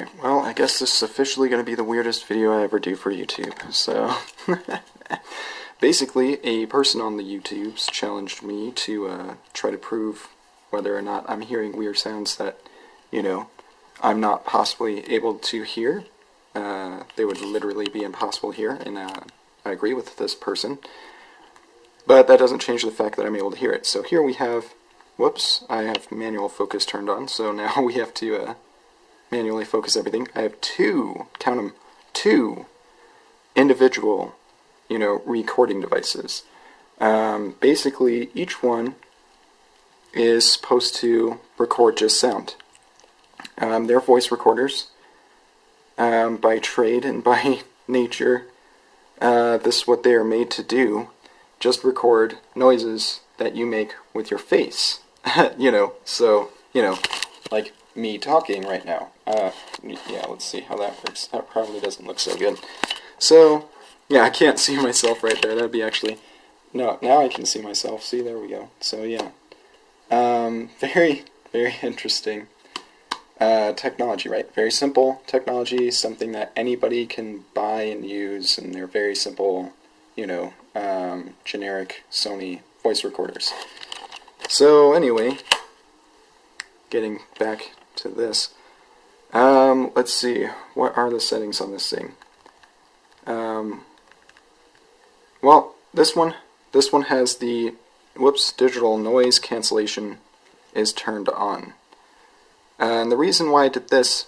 Alright, well, I guess this is officially going to be the weirdest video I ever do for YouTube. So, basically, a person on the YouTubes challenged me to try to prove whether or not I'm hearing weird sounds that, you know, I'm not possibly able to hear. They would literally be impossible to hear, and I agree with this person. But that doesn't change the fact that I'm able to hear it. So here we have, whoops, I have manual focus turned on, so now we have to manually focus everything. I have two, count them, two individual, recording devices. Basically, each one is supposed to record just sound. They're voice recorders. By trade and by nature, this is what they are made to do. Just record noises that you make with your face. Like me talking right now. Yeah, let's see how that works. That probably doesn't look so good. So, yeah, I can't see myself right there. That'd be actually... No, now I can see myself. See, there we go. So, yeah. Very, very interesting technology, right? Very simple technology, something that anybody can buy and use, and they're very simple, generic Sony voice recorders. So, anyway, getting back to this. Let's see, what are the settings on this thing? Well, this one has the, digital noise cancellation is turned on. And the reason why I did this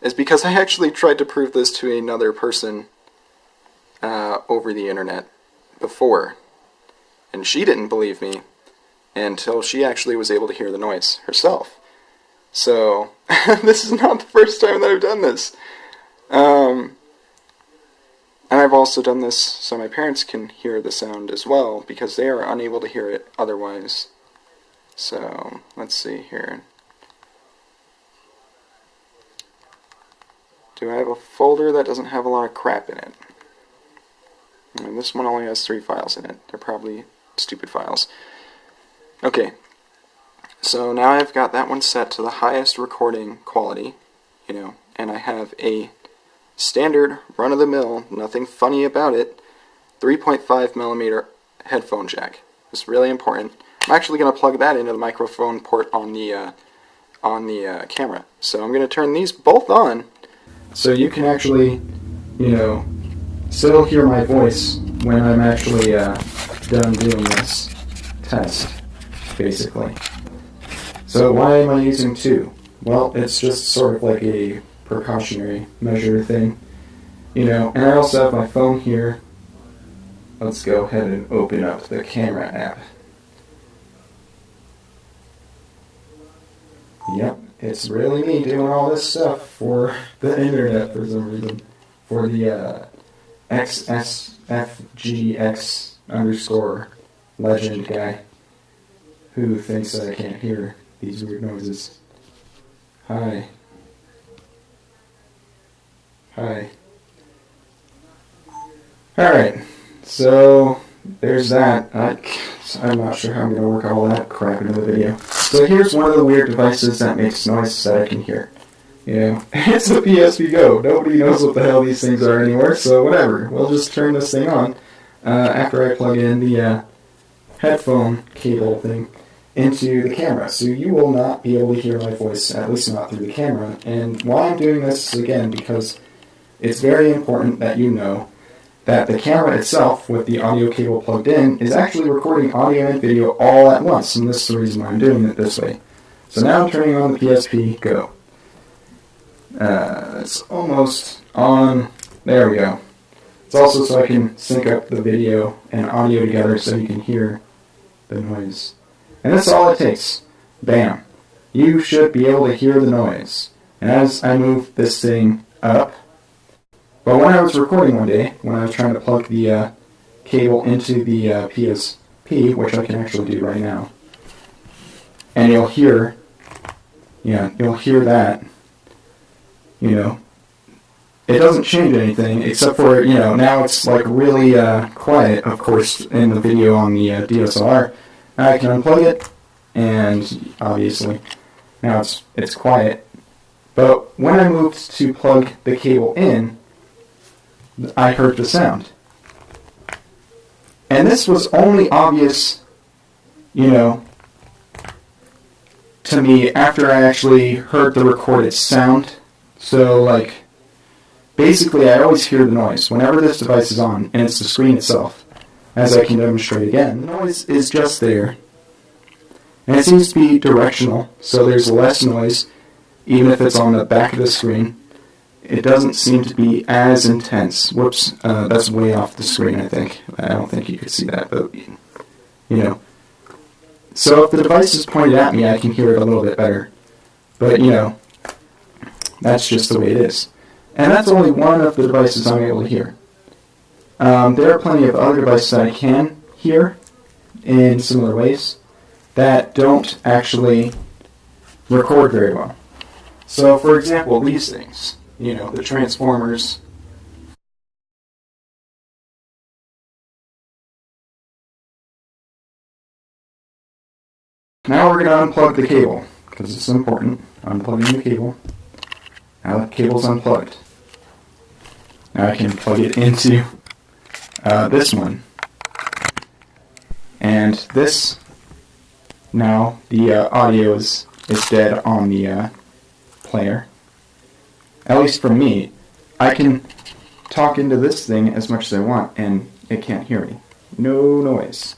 is because I actually tried to prove this to another person over the internet before. And she didn't believe me until she actually was able to hear the noise herself. So, this is not the first time that I've done this. And I've also done this so my parents can hear the sound as well, because they are unable to hear it otherwise. So, let's see here. Do I have a folder that doesn't have a lot of crap in it? And this one only has 3 files in it. They're probably stupid files. Okay. So now I've got that one set to the highest recording quality, and I have a standard, run-of-the-mill, nothing funny about it, 3.5mm headphone jack. It's really important. I'm actually going to plug that into the microphone port on the camera. So I'm going to turn these both on, so you can actually, still hear my voice when I'm actually done doing this test, basically. So why am I using 2? Well, it's just sort of like a precautionary measure thing, and I also have my phone here. Let's go ahead and open up the camera app. Yep, it's really me doing all this stuff for the internet for some reason. For the XSFGX_legend guy who thinks that I can't hear these weird noises. Hi. Hi. Alright, so there's that. I'm not sure how I'm going to work all that crap into the video. So here's one of the weird devices that makes noise that I can hear. It's the PSP Go. Nobody knows what the hell these things are anymore, so whatever. We'll just turn this thing on after I plug in the headphone cable thing into the camera. So you will not be able to hear my voice, at least not through the camera. And why I'm doing this is, again, because it's very important that you know that the camera itself, with the audio cable plugged in, is actually recording audio and video all at once, and this is the reason why I'm doing it this way. So now I'm turning on the PSP Go. It's almost on. There we go. It's also so I can sync up the video and audio together so you can hear the noise. And that's all it takes. Bam. You should be able to hear the noise. And as I move this thing up, but when I was recording one day, when I was trying to plug the cable into the PSP, which I can actually do right now, and you'll hear that, it doesn't change anything, except for, now it's like really quiet, of course, in the video on the DSLR. I can unplug it, and obviously, now it's quiet. But when I moved to plug the cable in, I heard the sound. And this was only obvious, you know, to me after I actually heard the recorded sound. So, like, basically I always hear the noise whenever this device is on, and it's the screen itself. As I can demonstrate again, the noise is just there. And it seems to be directional, so there's less noise, even if it's on the back of the screen. It doesn't seem to be as intense. Whoops, that's way off the screen, I think. I don't think you could see that, but, you know. So if the device is pointed at me, I can hear it a little bit better. But, you know, that's just the way it is. And that's only one of the devices I'm able to hear. There are plenty of other devices that I can hear in similar ways that don't actually record very well. So, for example, these things, you know, the transformers. Now we're going to unplug the cable, because it's important. Unplugging the cable. Now the cable's unplugged. Now I can plug it into this one. And this, now the audio is dead on the player. At least for me. I can talk into this thing as much as I want and it can't hear me. No noise.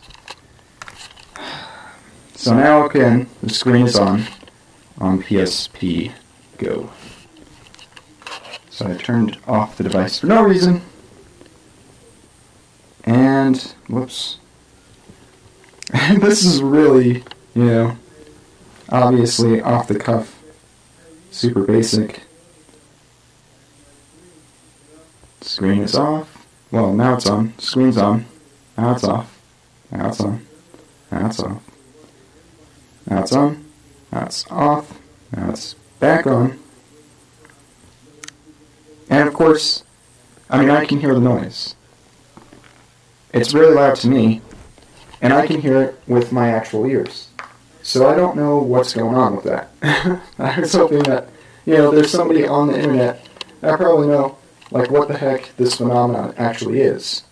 So now again, the screen is on PSP Go. So I turned off the device for no reason. And, whoops. This is really, you know, obviously off the cuff, super basic. Screen is off. Well, now it's on. Screen's on. Now it's off. Now it's on. Now it's off. Now it's on. Now it's off. Now it's back on. And of course, I mean, I can hear the noise. It's really loud to me, and I can hear it with my actual ears. So I don't know what's going on with that. I was hoping that, you know, there's somebody on the internet that probably know, like, what the heck this phenomenon actually is,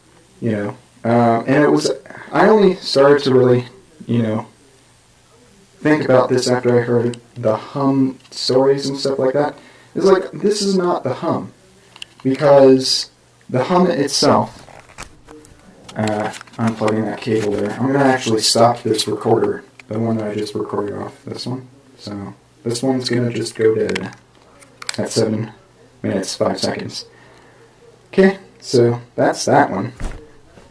you know. And it was, I only started to really, you know, think about this after I heard the hum stories and stuff like that. It's like, this is not the hum, because the hum itself, unplugging that cable there, I'm going to actually stop this recorder, the one that I just recorded off, this one. So this one's going to just go dead at 7 minutes, 5 seconds. Okay, so that's that one.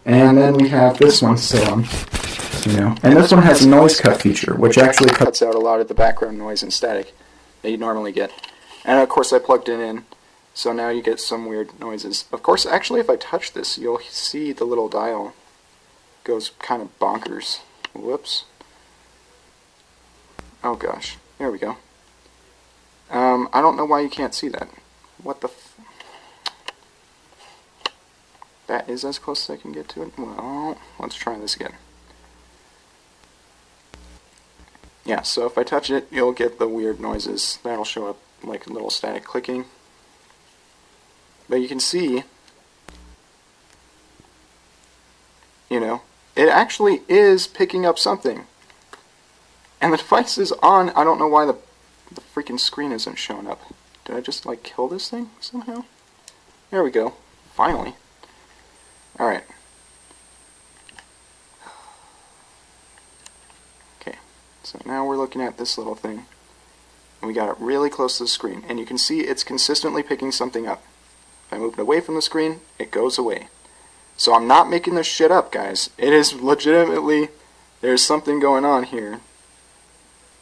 And then we have this one still on, you know. And this one has a noise cut feature, which actually cuts out a lot of the background noise and static that you normally get. And of course I plugged it in, so now you get some weird noises. Of course, actually, if I touch this, you'll see the little dial goes kind of bonkers. Whoops. Oh gosh, there we go. I don't know why you can't see that. What the f... That is as close as I can get to it? Well, let's try this again. Yeah, so if I touch it, you'll get the weird noises. That'll show up like a little static clicking. But you can see, you know, it actually is picking up something. And the device is on. I don't know why the freaking screen isn't showing up. Did I just, like, kill this thing somehow? There we go. Finally. Alright. Okay, so now we're looking at this little thing. And we got it really close to the screen. And you can see it's consistently picking something up. If I move it away from the screen, it goes away. So I'm not making this shit up, guys. It is legitimately, there's something going on here.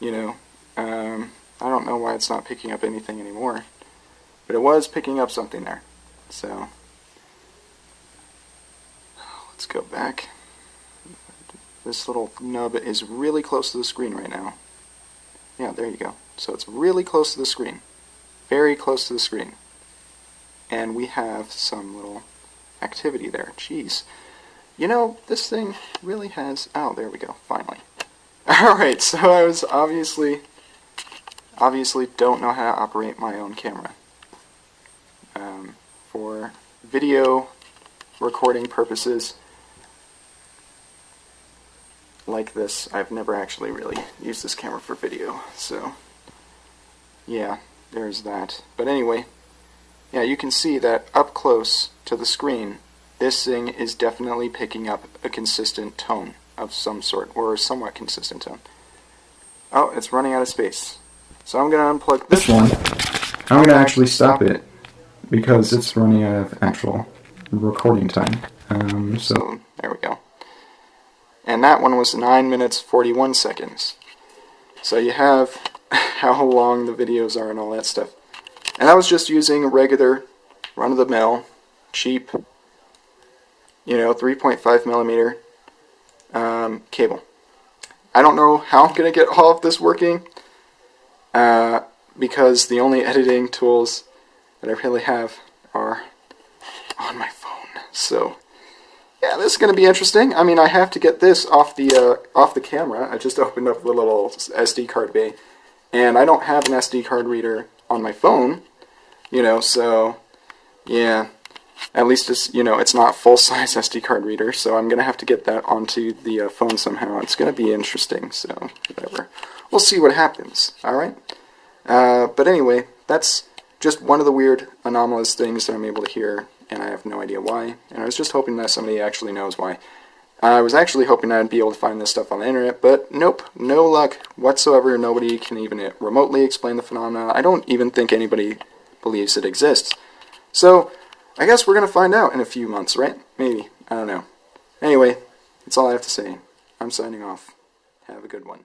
You know, I don't know why it's not picking up anything anymore. But it was picking up something there. So, let's go back. This little nub is really close to the screen right now. Yeah, there you go. So it's really close to the screen. Very close to the screen. And we have some little activity there. Jeez. You know, this thing really has... Oh, there we go. Finally. Alright, so I was obviously obviously don't know how to operate my own camera. For video recording purposes like this, I've never actually really used this camera for video, so yeah, there's that. But anyway, yeah, you can see that up close to the screen, this thing is definitely picking up a consistent tone of some sort, or a somewhat consistent tone. Oh, it's running out of space. So I'm going to unplug this one. I'm going to actually stop it because it's running out of actual recording time. So there we go. And that one was 9 minutes 41 seconds. So you have how long the videos are and all that stuff. And I was just using a regular, run-of-the-mill, cheap, 3.5 millimeter cable. I don't know how I'm going to get all of this working, because the only editing tools that I really have are on my phone. So yeah, this is going to be interesting. I mean, I have to get this off the camera. I just opened up the little SD card bay, and I don't have an SD card reader on my phone, so yeah, at least it's, it's not full-size SD card reader, so I'm going to have to get that onto the phone somehow. It's going to be interesting, so whatever. We'll see what happens, alright? But anyway, that's just one of the weird, anomalous things that I'm able to hear, and I have no idea why, and I was just hoping that somebody actually knows why. I was actually hoping I'd be able to find this stuff on the internet, but nope, no luck whatsoever. Nobody can even remotely explain the phenomena. I don't even think anybody believes it exists. So, I guess we're going to find out in a few months, right? Maybe. I don't know. Anyway, that's all I have to say. I'm signing off. Have a good one.